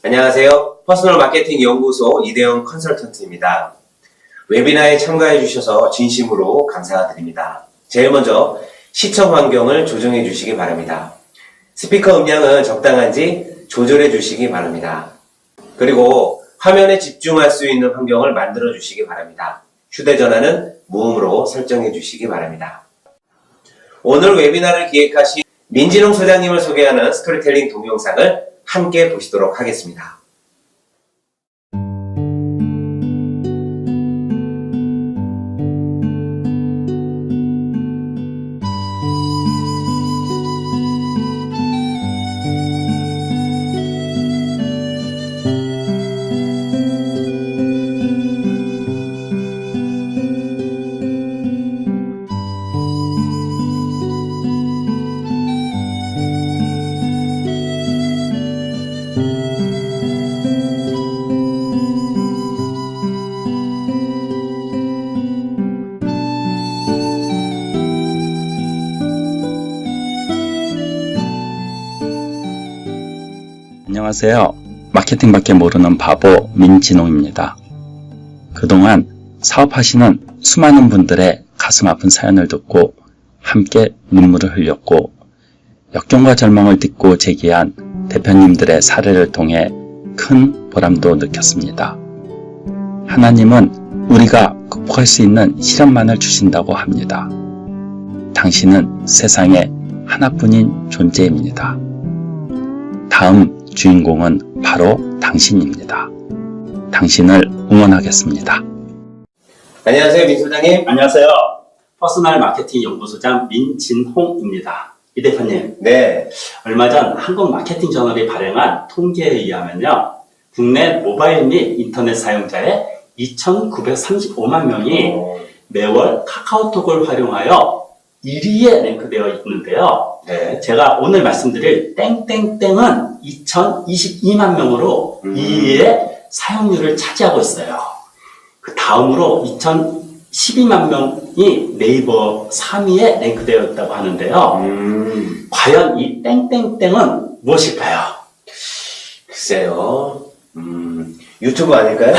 안녕하세요. 퍼스널 마케팅 연구소 이대영 컨설턴트입니다. 웨비나에 참가해 주셔서 진심으로 감사드립니다. 제일 먼저 시청 환경을 조정해 주시기 바랍니다. 스피커 음량은 적당한지 조절해 주시기 바랍니다. 그리고 화면에 집중할 수 있는 환경을 만들어 주시기 바랍니다. 휴대전화는 무음으로 설정해 주시기 바랍니다. 오늘 웨비나를 기획하신 민진홍 소장님을 소개하는 스토리텔링 동영상을 함께 보시도록 하겠습니다. 안녕하세요. 마케팅밖에 모르는 바보 민진홍입니다. 그동안 사업하시는 수많은 분들의 가슴 아픈 사연을 듣고 함께 눈물을 흘렸고 역경과 절망을 딛고 제기한 대표님들의 사례를 통해 큰 보람도 느꼈습니다. 하나님은 우리가 극복할 수 있는 시련만을 주신다고 합니다. 당신은 세상에 하나뿐인 존재입니다. 다음 주인공은 바로 당신입니다. 당신을 응원하겠습니다. 안녕하세요, 민 소장님. 안녕하세요. 퍼스널 마케팅 연구소장 민진홍입니다. 이 대표님, 네. 얼마 전 한국 마케팅 저널이 발행한 통계에 의하면요, 국내 모바일 및 인터넷 사용자의 2,935만 명이 매월 카카오톡을 활용하여 1위에 랭크되어 있는데요. 네. 제가 오늘 말씀드릴 땡땡땡은 2,022만 명으로 2위의 사용률을 차지하고 있어요. 그 다음으로 2,012만 명이 네이버 3위에 랭크되어 있다고 하는데요. 과연 이 땡땡땡은 무엇일까요? 글쎄요. 유튜브 아닐까요?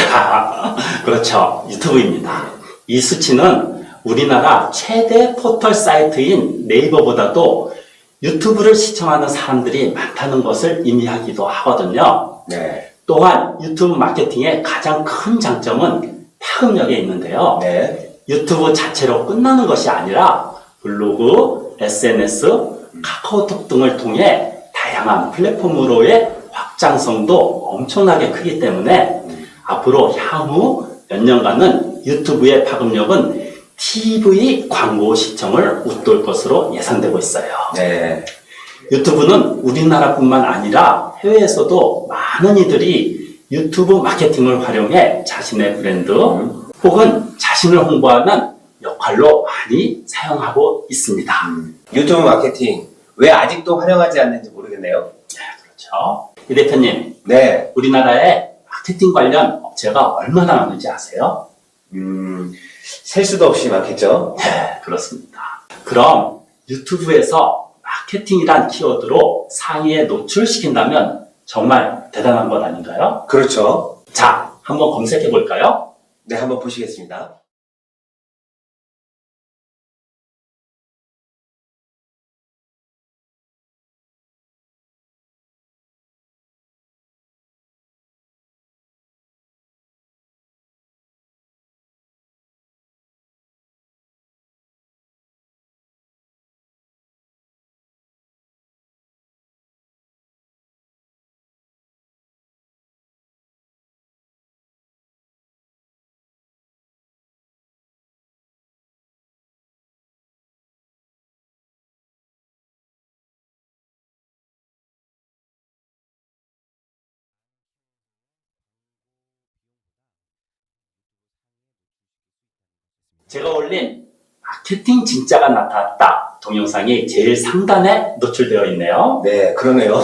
그렇죠. 유튜브입니다. 이 수치는 우리나라 최대 포털 사이트인 네이버보다도 유튜브를 시청하는 사람들이 많다는 것을 의미하기도 하거든요. 네. 또한 유튜브 마케팅의 가장 큰 장점은 파급력에 있는데요. 네. 유튜브 자체로 끝나는 것이 아니라 블로그, SNS, 카카오톡 등을 통해 다양한 플랫폼으로의 확장성도 엄청나게 크기 때문에 앞으로 향후 몇 년간은 유튜브의 파급력은 TV 광고 시청을 웃돌 것으로 예상되고 있어요. 네. 유튜브는 우리나라뿐만 아니라 해외에서도 많은 이들이 유튜브 마케팅을 활용해 자신의 브랜드 혹은 자신을 홍보하는 역할로 많이 사용하고 있습니다. 유튜브 마케팅 왜 아직도 활용하지 않는지 모르겠네요. 네, 그렇죠. 이 대표님, 네. 우리나라에 마케팅 관련 업체가 얼마나 많은지 아세요? 셀 수도 없이 많겠죠? 네, 그렇습니다. 그럼 유튜브에서 마케팅이란 키워드로 상위에 노출시킨다면 정말 대단한 것 아닌가요? 그렇죠. 자, 한번 검색해 볼까요? 네, 한번 보시겠습니다. 제가 올린 마케팅 진짜가 나타났다 동영상이 제일 상단에 노출되어 있네요. 네, 그러네요.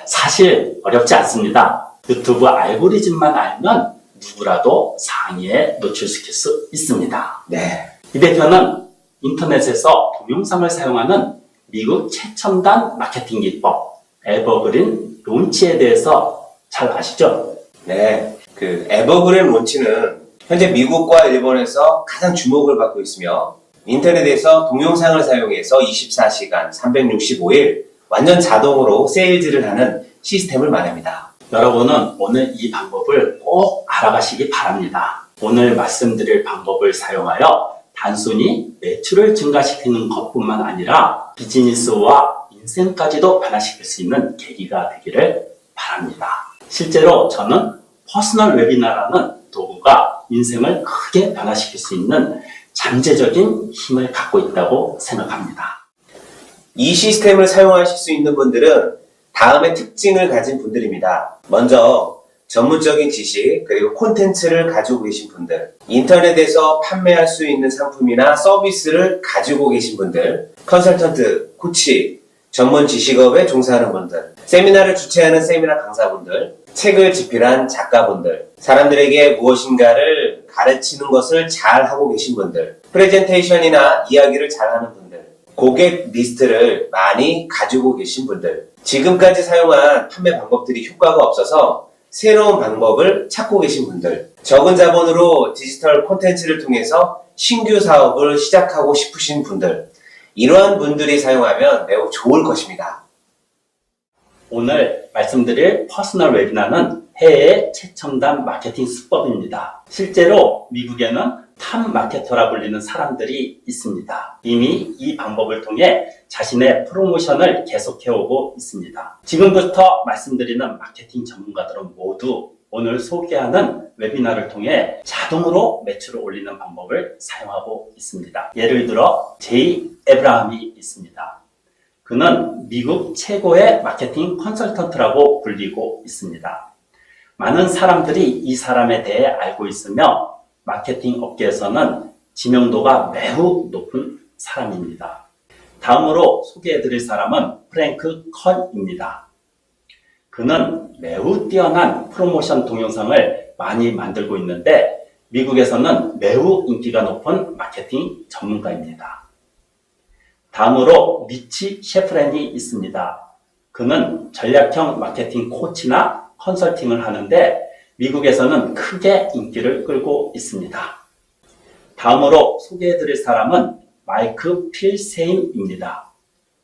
사실 어렵지 않습니다. 유튜브 알고리즘만 알면 누구라도 상위에 노출시킬 수 있습니다. 네. 이 대표는 인터넷에서 동영상을 사용하는 미국 최첨단 마케팅 기법 에버그린 론치에 대해서 잘 아시죠? 네, 그 에버그램 론치는 현재 미국과 일본에서 가장 주목을 받고 있으며 인터넷에서 동영상을 사용해서 24시간 365일 완전 자동으로 세일즈를 하는 시스템을 말합니다. 여러분은 오늘 이 방법을 꼭 알아가시기 바랍니다. 오늘 말씀드릴 방법을 사용하여 단순히 매출을 증가시키는 것뿐만 아니라 비즈니스와 인생까지도 변화시킬 수 있는 계기가 되기를 바랍니다. 실제로 저는 퍼스널 웨비나라는 도구가 인생을 크게 변화시킬 수 있는 잠재적인 힘을 갖고 있다고 생각합니다. 이 시스템을 사용하실 수 있는 분들은 다음의 특징을 가진 분들입니다. 먼저 전문적인 지식 그리고 콘텐츠를 가지고 계신 분들, 인터넷에서 판매할 수 있는 상품이나 서비스를 가지고 계신 분들, 컨설턴트, 코치, 전문 지식업에 종사하는 분들, 세미나를 주최하는 세미나 강사분들, 책을 집필한 작가분들, 사람들에게 무엇인가를 가르치는 것을 잘 하고 계신 분들, 프레젠테이션이나 이야기를 잘하는 분들, 고객 리스트를 많이 가지고 계신 분들, 지금까지 사용한 판매 방법들이 효과가 없어서 새로운 방법을 찾고 계신 분들, 적은 자본으로 디지털 콘텐츠를 통해서 신규 사업을 시작하고 싶으신 분들, 이러한 분들이 사용하면 매우 좋을 것입니다. 오늘 말씀드릴 퍼스널 웨비나는 해외의 최첨단 마케팅 수법입니다. 실제로 미국에는 탑 마케터라 불리는 사람들이 있습니다. 이미 이 방법을 통해 자신의 프로모션을 계속해오고 있습니다. 지금부터 말씀드리는 마케팅 전문가들은 모두 오늘 소개하는 웨비나를 통해 자동으로 매출을 올리는 방법을 사용하고 있습니다. 예를 들어 제이 에브라함이 있습니다. 그는 미국 최고의 마케팅 컨설턴트라고 불리고 있습니다. 많은 사람들이 이 사람에 대해 알고 있으며 마케팅 업계에서는 지명도가 매우 높은 사람입니다. 다음으로 소개해드릴 사람은 프랭크 컨입니다. 그는 매우 뛰어난 프로모션 동영상을 많이 만들고 있는데 미국에서는 매우 인기가 높은 마케팅 전문가입니다. 다음으로 리치 셰프렌이 있습니다. 그는 전략형 마케팅 코치나 컨설팅을 하는데 미국에서는 크게 인기를 끌고 있습니다. 다음으로 소개해드릴 사람은 마이크 필세임입니다.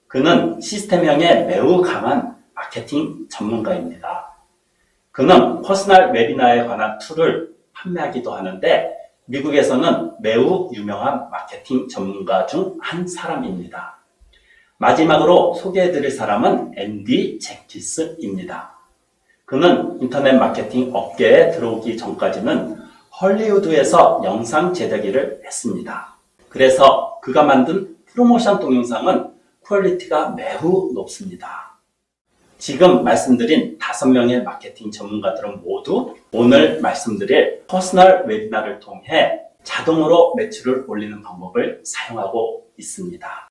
그는 시스템형에 매우 강한 마케팅 전문가입니다. 그는 퍼스널 웨비나에 관한 툴을 판매하기도 하는데 미국에서는 매우 유명한 마케팅 전문가 중 한 사람입니다. 마지막으로 소개해드릴 사람은 앤디 잭키스입니다. 그는 인터넷 마케팅 업계에 들어오기 전까지는 헐리우드에서 영상 제작일을 했습니다. 그래서 그가 만든 프로모션 동영상은 퀄리티가 매우 높습니다. 지금 말씀드린 5명의 마케팅 전문가들은 모두 오늘 말씀드릴 퍼스널 웨비나를 통해 자동으로 매출을 올리는 방법을 사용하고 있습니다.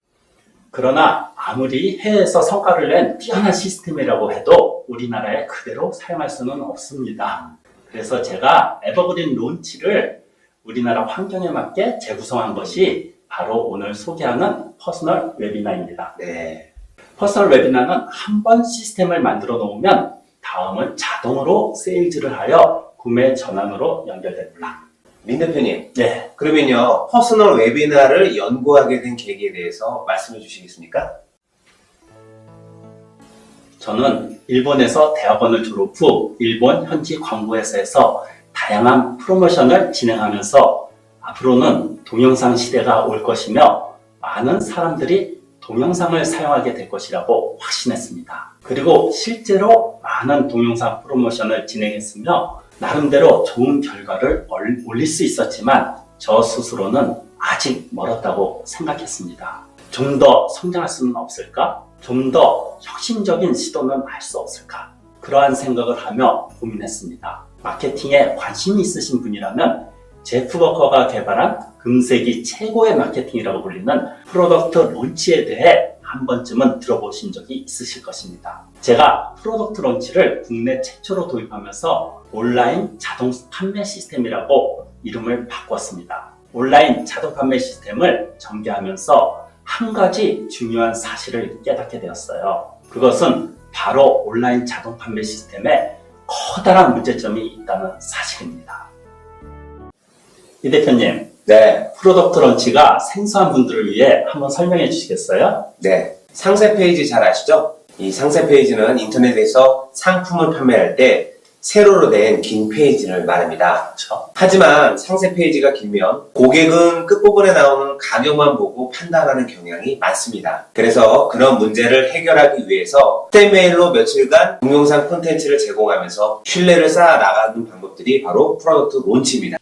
그러나 아무리 해외에서 성과를 낸 뛰어난 시스템이라고 해도 우리나라에 그대로 사용할 수는 없습니다. 그래서 제가 에버그린 론치를 우리나라 환경에 맞게 재구성한 것이 바로 오늘 소개하는 퍼스널 웨비나입니다. 네. 퍼스널 웨비나는 한 번 시스템을 만들어 놓으면 다음은 자동으로 세일즈를 하여 구매 전환으로 연결됩니다. 민 대표님, 네. 그러면요, 퍼스널 웨비나를 연구하게 된 계기에 대해서 말씀해 주시겠습니까? 저는 일본에서 대학원을 졸업 후 일본 현지 광고회사에서 다양한 프로모션을 진행하면서 앞으로는 동영상 시대가 올 것이며 많은 사람들이 동영상을 사용하게 될 것이라고 확신했습니다. 그리고 실제로 많은 동영상 프로모션을 진행했으며 나름대로 좋은 결과를 올릴 수 있었지만 저 스스로는 아직 멀었다고 생각했습니다. 좀 더 성장할 수는 없을까? 좀 더 혁신적인 시도는 할 수 없을까? 그러한 생각을 하며 고민했습니다. 마케팅에 관심이 있으신 분이라면 제프 버커가 개발한 금세기 최고의 마케팅이라고 불리는 프로덕트 론치에 대해 한 번쯤은 들어보신 적이 있으실 것입니다. 제가 프로덕트 론치를 국내 최초로 도입하면서 온라인 자동 판매 시스템이라고 이름을 바꿨습니다. 온라인 자동 판매 시스템을 전개하면서 한 가지 중요한 사실을 깨닫게 되었어요. 그것은 바로 온라인 자동 판매 시스템의 커다란 문제점이 있다는 사실입니다. 이 대표님, 네. 프로덕트 런치가 생소한 분들을 위해 한번 설명해 주시겠어요? 네. 상세 페이지 잘 아시죠? 이 상세 페이지는 인터넷에서 상품을 판매할 때 세로로 된 긴 페이지를 말합니다. 그렇죠? 하지만 상세 페이지가 길면 고객은 끝부분에 나오는 가격만 보고 판단하는 경향이 많습니다. 그래서 그런 문제를 해결하기 위해서 스텝메일로 며칠간 동영상 콘텐츠를 제공하면서 신뢰를 쌓아 나가는 방법들이 바로 프로덕트 론치입니다.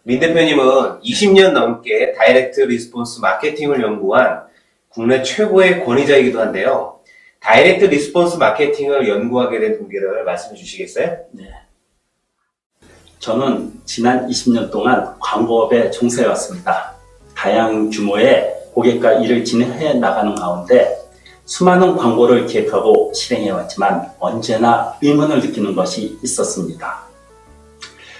민 대표님은 20년 넘게 다이렉트 리스폰스 마케팅을 연구한 국내 최고의 권위자이기도 한데요. 다이렉트 리스폰스 마케팅을 연구하게 된 동기를 말씀해 주시겠어요? 네. 저는 지난 20년 동안 광고업에 종사해왔습니다. 다양한 규모의 고객과 일을 진행해 나가는 가운데 수많은 광고를 기획하고 실행해왔지만 언제나 의문을 느끼는 것이 있었습니다.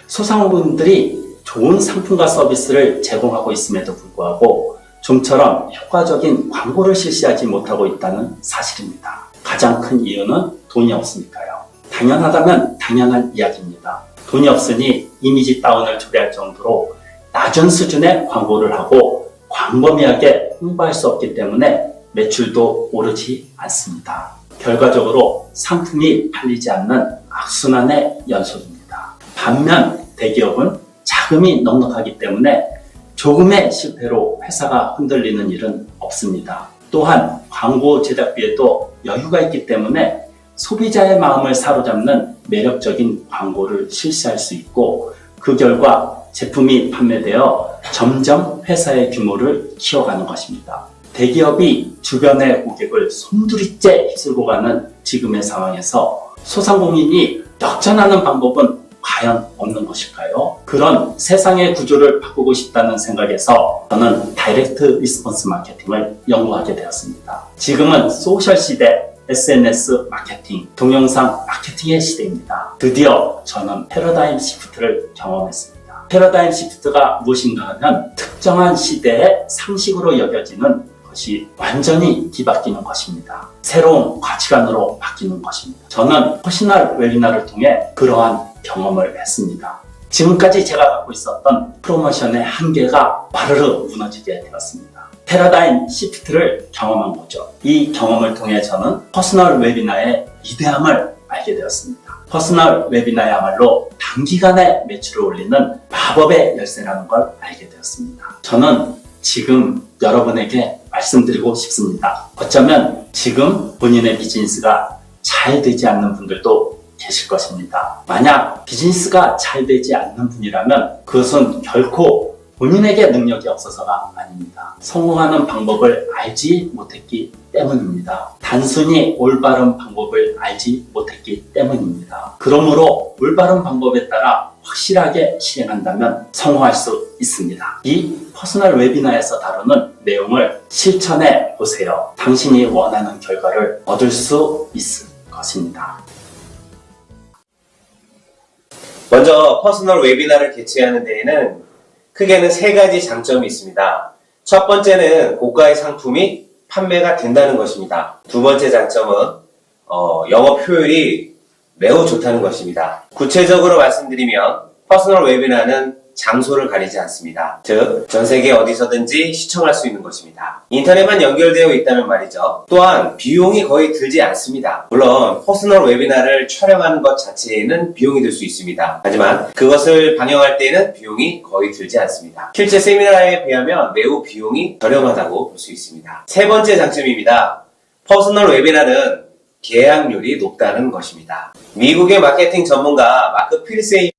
소상공인들이 좋은 상품과 서비스를 제공하고 있음에도 불구하고 좀처럼 효과적인 광고를 실시하지 못하고 있다는 사실입니다. 가장 큰 이유는 돈이 없으니까요. 당연하다면 당연한 이야기입니다. 돈이 없으니 이미지 다운을 초래할 정도로 낮은 수준의 광고를 하고 광범위하게 홍보할 수 없기 때문에 매출도 오르지 않습니다. 결과적으로 상품이 팔리지 않는 악순환의 연속입니다. 반면 대기업은 자금이 넉넉하기 때문에 조금의 실패로 회사가 흔들리는 일은 없습니다. 또한 광고 제작비에도 여유가 있기 때문에 소비자의 마음을 사로잡는 매력적인 광고를 실시할 수 있고 그 결과 제품이 판매되어 점점 회사의 규모를 키워가는 것입니다. 대기업이 주변의 고객을 손두리째 휩쓸고 가는 지금의 상황에서 소상공인이 역전하는 방법은 과연 없는 것일까요? 그런 세상의 구조를 바꾸고 싶다는 생각에서 저는 다이렉트 리스폰스 마케팅을 연구하게 되었습니다. 지금은 소셜 시대, SNS 마케팅, 동영상 마케팅의 시대입니다. 드디어 저는 패러다임 시프트를 경험했습니다. 패러다임 시프트가 무엇인가 하면 특정한 시대의 상식으로 여겨지는 것이 완전히 뒤바뀌는 것입니다. 새로운 가치관으로 바뀌는 것입니다. 저는 퍼스널 웨비나를 통해 그러한 경험을 했습니다. 지금까지 제가 갖고 있었던 프로모션의 한계가 와르르 무너지게 되었습니다. 패러다임 시프트를 경험한 거죠. 이 경험을 통해 저는 퍼스널 웨비나의 위대함을 알게 되었습니다. 퍼스널 웨비나야말로 단기간에 매출을 올리는 마법의 열쇠라는 걸 알게 되었습니다. 저는 지금 여러분에게 말씀드리고 싶습니다. 어쩌면 지금 본인의 비즈니스가 잘 되지 않는 분들도 계실 것입니다. 만약 비즈니스가 잘 되지 않는 분이라면 그것은 결코 본인에게 능력이 없어서가 아닙니다. 성공하는 방법을 알지 못했기 때문입니다. 단순히 올바른 방법을 알지 못했기 때문입니다. 그러므로 올바른 방법에 따라 확실하게 실행한다면 성공할 수 있습니다. 이 퍼스널 웨비나에서 다루는 내용을 실천해 보세요. 당신이 원하는 결과를 얻을 수 있을 것입니다. 먼저 퍼스널 웨비나를 개최하는 데에는 크게는 3가지 장점이 있습니다. 첫 번째는 고가의 상품이 판매가 된다는 것입니다. 두 번째 장점은 영업 효율이 매우 좋다는 것입니다. 구체적으로 말씀드리면 퍼스널 웨비나는 장소를 가리지 않습니다. 즉, 전 세계 어디서든지 시청할 수 있는 것입니다. 인터넷만 연결되어 있다면 말이죠. 또한 비용이 거의 들지 않습니다. 물론 퍼스널 웨비나를 촬영하는 것 자체에는 비용이 들 수 있습니다. 하지만 그것을 방영할 때에는 비용이 거의 들지 않습니다. 실제 세미나에 비하면 매우 비용이 저렴하다고 볼 수 있습니다. 세 번째 장점입니다. 퍼스널 웨비나는 계약률이 높다는 것입니다. 미국의 마케팅 전문가 마크 필세이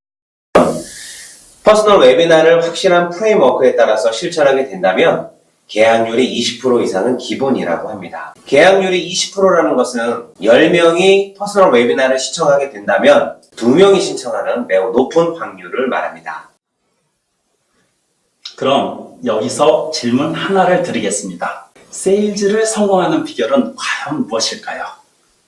퍼스널 웨비나를 확실한 프레임워크에 따라서 실천하게 된다면 계약률이 20% 이상은 기본이라고 합니다. 계약률이 20%라는 것은 10명이 퍼스널 웨비나를 시청하게 된다면 2명이 신청하는 매우 높은 확률을 말합니다. 그럼 여기서 질문 하나를 드리겠습니다. 세일즈를 성공하는 비결은 과연 무엇일까요?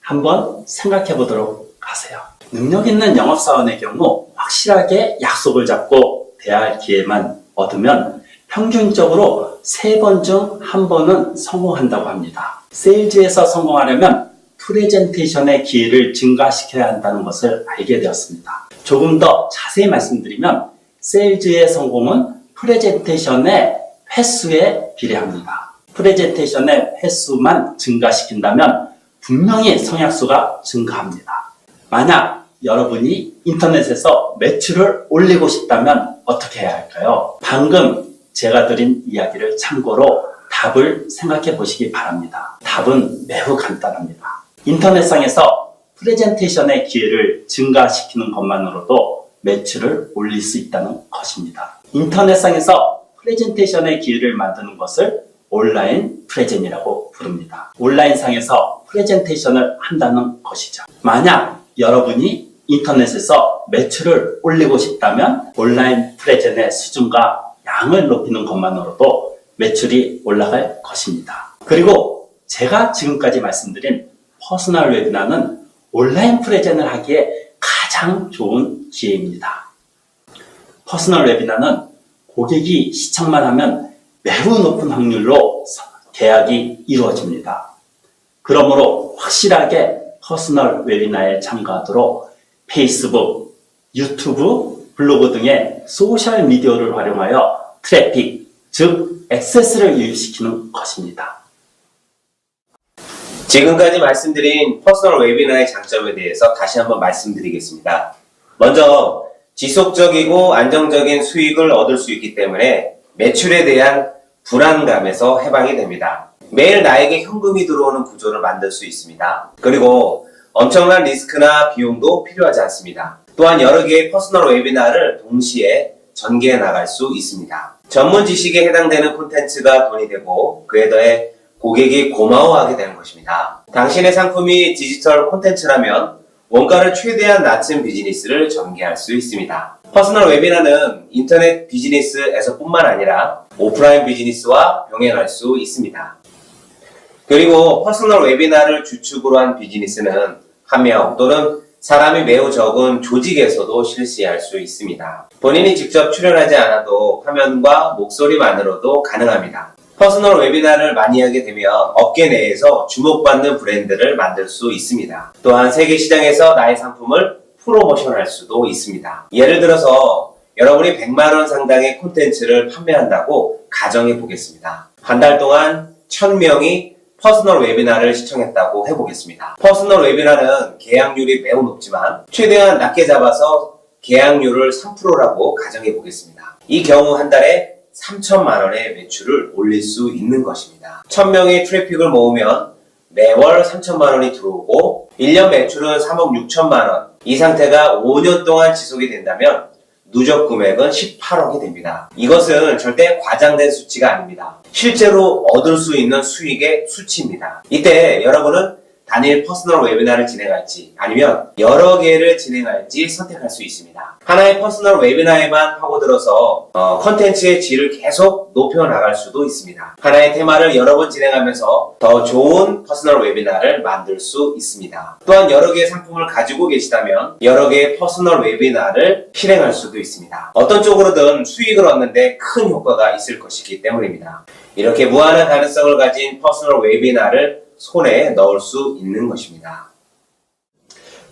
한번 생각해 보도록 하세요. 능력 있는 영업사원의 경우 확실하게 약속을 잡고 대화할 기회만 얻으면 평균적으로 3번 중 1번은 성공한다고 합니다. 세일즈에서 성공하려면 프레젠테이션의 기회를 증가시켜야 한다는 것을 알게 되었습니다. 조금 더 자세히 말씀드리면 세일즈의 성공은 프레젠테이션의 횟수에 비례합니다. 프레젠테이션의 횟수만 증가시킨다면 분명히 성약수가 증가합니다. 만약 여러분이 인터넷에서 매출을 올리고 싶다면 어떻게 해야 할까요? 방금 제가 드린 이야기를 참고로 답을 생각해 보시기 바랍니다. 답은 매우 간단합니다. 인터넷상에서 프레젠테이션의 기회를 증가시키는 것만으로도 매출을 올릴 수 있다는 것입니다. 인터넷상에서 프레젠테이션의 기회를 만드는 것을 온라인 프레젠이라고 부릅니다. 온라인상에서 프레젠테이션을 한다는 것이죠. 만약 여러분이 인터넷에서 매출을 올리고 싶다면 온라인 프레젠의 수준과 양을 높이는 것만으로도 매출이 올라갈 것입니다. 그리고 제가 지금까지 말씀드린 퍼스널 웨비나는 온라인 프레젠을 하기에 가장 좋은 기회입니다. 퍼스널 웨비나는 고객이 시청만 하면 매우 높은 확률로 계약이 이루어집니다. 그러므로 확실하게 퍼스널 웨비나에 참가하도록 페이스북, 유튜브, 블로그 등의 소셜 미디어를 활용하여 트래픽, 즉 액세스를 유입시키는 것입니다. 지금까지 말씀드린 퍼스널 웨비나의 장점에 대해서 다시 한번 말씀드리겠습니다. 먼저 지속적이고 안정적인 수익을 얻을 수 있기 때문에 매출에 대한 불안감에서 해방이 됩니다. 매일 나에게 현금이 들어오는 구조를 만들 수 있습니다. 그리고 엄청난 리스크나 비용도 필요하지 않습니다. 또한 여러 개의 퍼스널 웨비나를 동시에 전개해 나갈 수 있습니다. 전문 지식에 해당되는 콘텐츠가 돈이 되고 그에 더해 고객이 고마워하게 되는 것입니다. 당신의 상품이 디지털 콘텐츠라면 원가를 최대한 낮춘 비즈니스를 전개할 수 있습니다. 퍼스널 웨비나는 인터넷 비즈니스에서뿐만 아니라 오프라인 비즈니스와 병행할 수 있습니다. 그리고 퍼스널 웨비나를 주축으로 한 비즈니스는 한 명 또는 사람이 매우 적은 조직에서도 실시할 수 있습니다. 본인이 직접 출연하지 않아도 화면과 목소리만으로도 가능합니다. 퍼스널 웨비나를 많이 하게 되면 업계 내에서 주목받는 브랜드를 만들 수 있습니다. 또한 세계 시장에서 나의 상품을 프로모션할 수도 있습니다. 예를 들어서 여러분이 100만원 상당의 콘텐츠를 판매한다고 가정해 보겠습니다. 한 달 동안 1000명이 퍼스널 웨비나를 시청했다고 해보겠습니다. 퍼스널 웨비나는 계약률이 매우 높지만 최대한 낮게 잡아서 계약률을 3%라고 가정해 보겠습니다. 이 경우 한 달에 3천만 원의 매출을 올릴 수 있는 것입니다. 1000명의 트래픽을 모으면 매월 3천만 원이 들어오고 1년 매출은 3억 6천만 원. 이 상태가 5년 동안 지속이 된다면 누적 금액은 18억이 됩니다. 이것은 절대 과장된 수치가 아닙니다. 실제로 얻을 수 있는 수익의 수치입니다. 이때 여러분은 단일 퍼스널 웨비나를 진행할지 아니면 여러 개를 진행할지 선택할 수 있습니다. 하나의 퍼스널 웨비나에만 파고들어서 컨텐츠의 질을 계속 높여나갈 수도 있습니다. 하나의 테마를 여러 번 진행하면서 더 좋은 퍼스널 웨비나를 만들 수 있습니다. 또한 여러 개의 상품을 가지고 계시다면 여러 개의 퍼스널 웨비나를 실행할 수도 있습니다. 어떤 쪽으로든 수익을 얻는데 큰 효과가 있을 것이기 때문입니다. 이렇게 무한한 가능성을 가진 퍼스널 웨비나를 손에 넣을 수 있는 것입니다.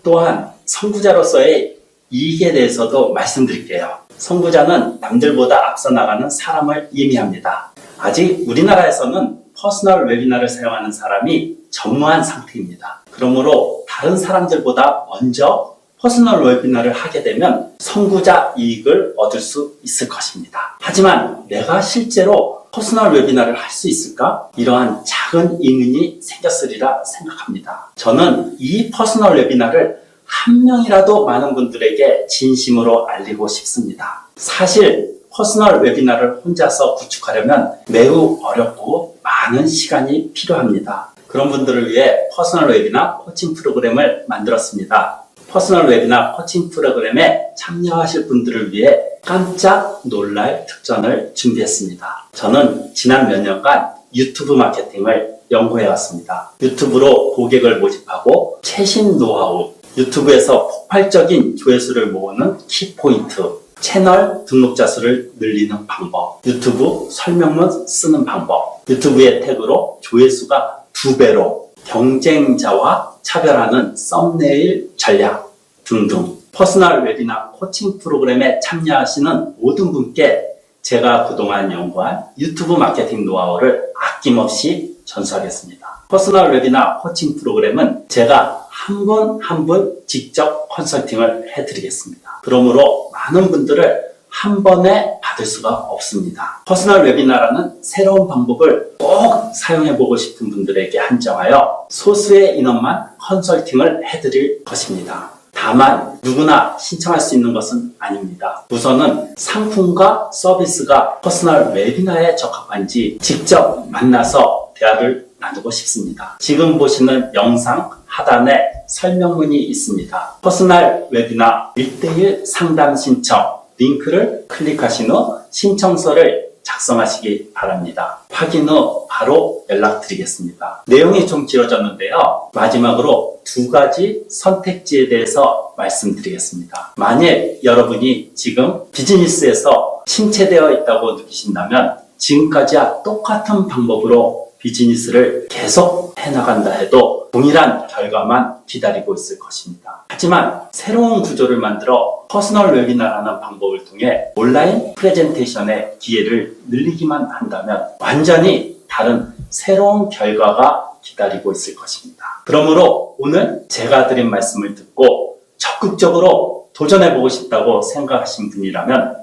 또한 선구자로서의 이익에 대해서도 말씀드릴게요. 선구자는 남들보다 앞서 나가는 사람을 의미합니다. 아직 우리나라에서는 퍼스널 웨비나를 사용하는 사람이 전무한 상태입니다. 그러므로 다른 사람들보다 먼저 퍼스널 웨비나를 하게 되면 선구자 이익을 얻을 수 있을 것입니다. 하지만 내가 실제로 퍼스널 웨비나를 할 수 있을까? 이러한 작은 의문이 생겼으리라 생각합니다. 저는 이 퍼스널 웨비나를 한 명이라도 많은 분들에게 진심으로 알리고 싶습니다. 사실 퍼스널 웨비나를 혼자서 구축하려면 매우 어렵고 많은 시간이 필요합니다. 그런 분들을 위해 퍼스널 웨비나 코칭 프로그램을 만들었습니다. 퍼스널 웨비나 코칭 프로그램에 참여하실 분들을 위해 깜짝 놀랄 특전을 준비했습니다. 저는 지난 몇 년간 유튜브 마케팅을 연구해 왔습니다. 유튜브로 고객을 모집하고 최신 노하우, 유튜브에서 폭발적인 조회수를 모으는 키포인트, 채널 등록자 수를 늘리는 방법, 유튜브 설명문 쓰는 방법, 유튜브의 태그로 조회수가 2배로, 경쟁자와 차별하는 썸네일 전략 등등 퍼스널 웨비나 코칭 프로그램에 참여하시는 모든 분께 제가 그동안 연구한 유튜브 마케팅 노하우를 아낌없이 전수하겠습니다. 퍼스널 웨비나 코칭 프로그램은 제가 한 분 한 분 직접 컨설팅을 해드리겠습니다. 그러므로 많은 분들을 한 번에 받을 수가 없습니다. 퍼스널 웨비나라는 새로운 방법을 꼭 사용해보고 싶은 분들에게 한정하여 소수의 인원만 컨설팅을 해드릴 것입니다. 다만 누구나 신청할 수 있는 것은 아닙니다. 우선은 상품과 서비스가 퍼스널 웨비나에 적합한지 직접 만나서 대화를 나누고 싶습니다. 지금 보시는 영상 하단에 설명문이 있습니다. 퍼스널 웨비나 1:1 상담 신청 링크를 클릭하신 후 신청서를 작성하시기 바랍니다. 확인 후 바로 연락드리겠습니다. 내용이 좀 길어졌는데요. 마지막으로 2가지 선택지에 대해서 말씀드리겠습니다. 만일 여러분이 지금 비즈니스에서 침체되어 있다고 느끼신다면 지금까지와 똑같은 방법으로 비즈니스를 계속 해나간다 해도 동일한 결과만 기다리고 있을 것입니다. 하지만 새로운 구조를 만들어 퍼스널 웨비나라는 방법을 통해 온라인 프레젠테이션의 기회를 늘리기만 한다면 완전히 다른 새로운 결과가 기다리고 있을 것입니다. 그러므로 오늘 제가 드린 말씀을 듣고 적극적으로 도전해보고 싶다고 생각하신 분이라면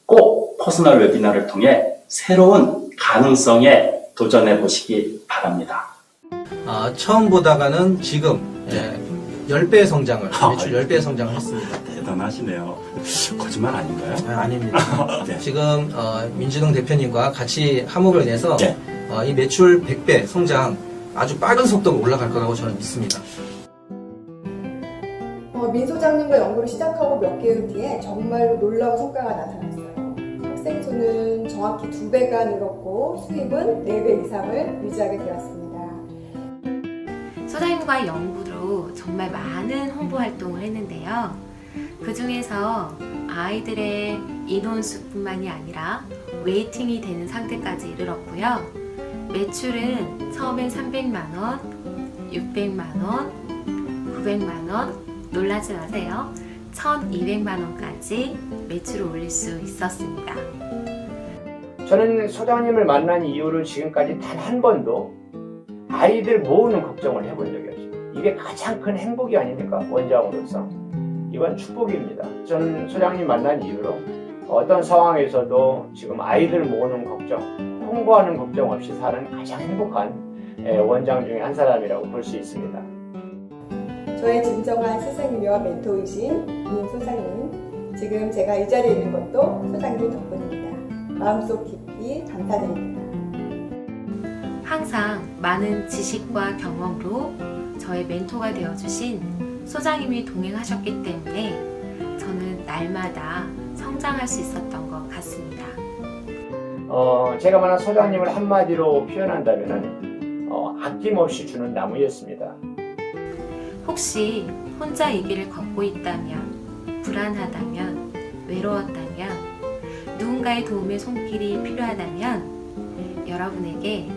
꼭 퍼스널 웨비나를 통해 새로운 가능성에 도전해 보시기 바랍니다. 처음 보다가는 지금 10배의 성장을, 매출 10배의 성장을 했습니다. 대단하시네요. 거짓말 아닌가요? 아닙니다. 네. 지금 민진홍 대표님과 같이 함으로 인해서 네. 이 매출 100배 성장 아주 빠른 속도로 올라갈 거라고 저는 믿습니다. 민 소장님과 연구를 시작하고 몇 개월 뒤에 정말로 놀라운 성과가 나타났어요. 학생 수는 정확히 2배가 늘었고 수입은 4배 이상을 유지하게 되었습니다. 소장님과의 연구로 정말 많은 홍보 활동을 했는데요. 그 중에서 아이들의 인원수뿐만이 아니라 웨이팅이 되는 상태까지 이르렀고요. 매출은 처음엔 300만원, 600만원, 900만원, 놀라지 마세요. 1200만원까지 매출을 올릴 수 있었습니다. 저는 소장님을 만난 이후로 지금까지 단 한 번도 아이들 모으는 걱정을 해본 적이 없어요. 이게 가장 큰 행복이 아닙니까? 원장으로서. 이건 축복입니다. 저는 소장님 만난 이후로 어떤 상황에서도 지금 아이들 모으는 걱정, 홍보하는 걱정 없이 사는 가장 행복한 원장 중에 한 사람이라고 볼 수 있습니다. 저의 진정한 스승이며 멘토이신 민 소장님, 지금 제가 이 자리에 있는 것도 소장님 덕분입니다. 마음속 깊이 감사드립니다. 항상 많은 지식과 경험으로 저의 멘토가 되어주신 소장님이 동행하셨기 때문에 저는 날마다 성장할 수 있었던 것 같습니다. 제가 만약 소장님을 한마디로 표현한다면 아낌없이 주는 나무였습니다. 혹시 혼자 이 길을 걷고 있다면, 불안하다면, 외로웠다면, 누군가의 도움의 손길이 필요하다면 여러분에게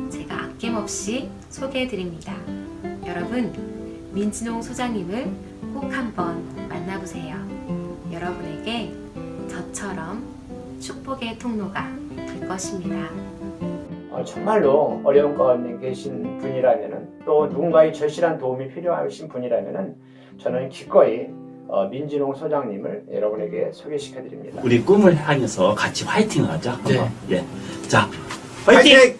제가 아낌없이 소개해드립니다. 여러분, 민진홍 소장님을 꼭 한번 만나보세요. 여러분에게 저처럼 축복의 통로가 될 것입니다. 정말로 어려운 가운데 계신 분이라면은 또 누군가의 절실한 도움이 필요하신 분이라면은 저는 기꺼이 민진홍 소장님을 여러분에게 소개시켜 드립니다. 우리 꿈을 향해서 같이 화이팅을 하자. 네. 한번. 예. 자, 화이팅! 화이팅!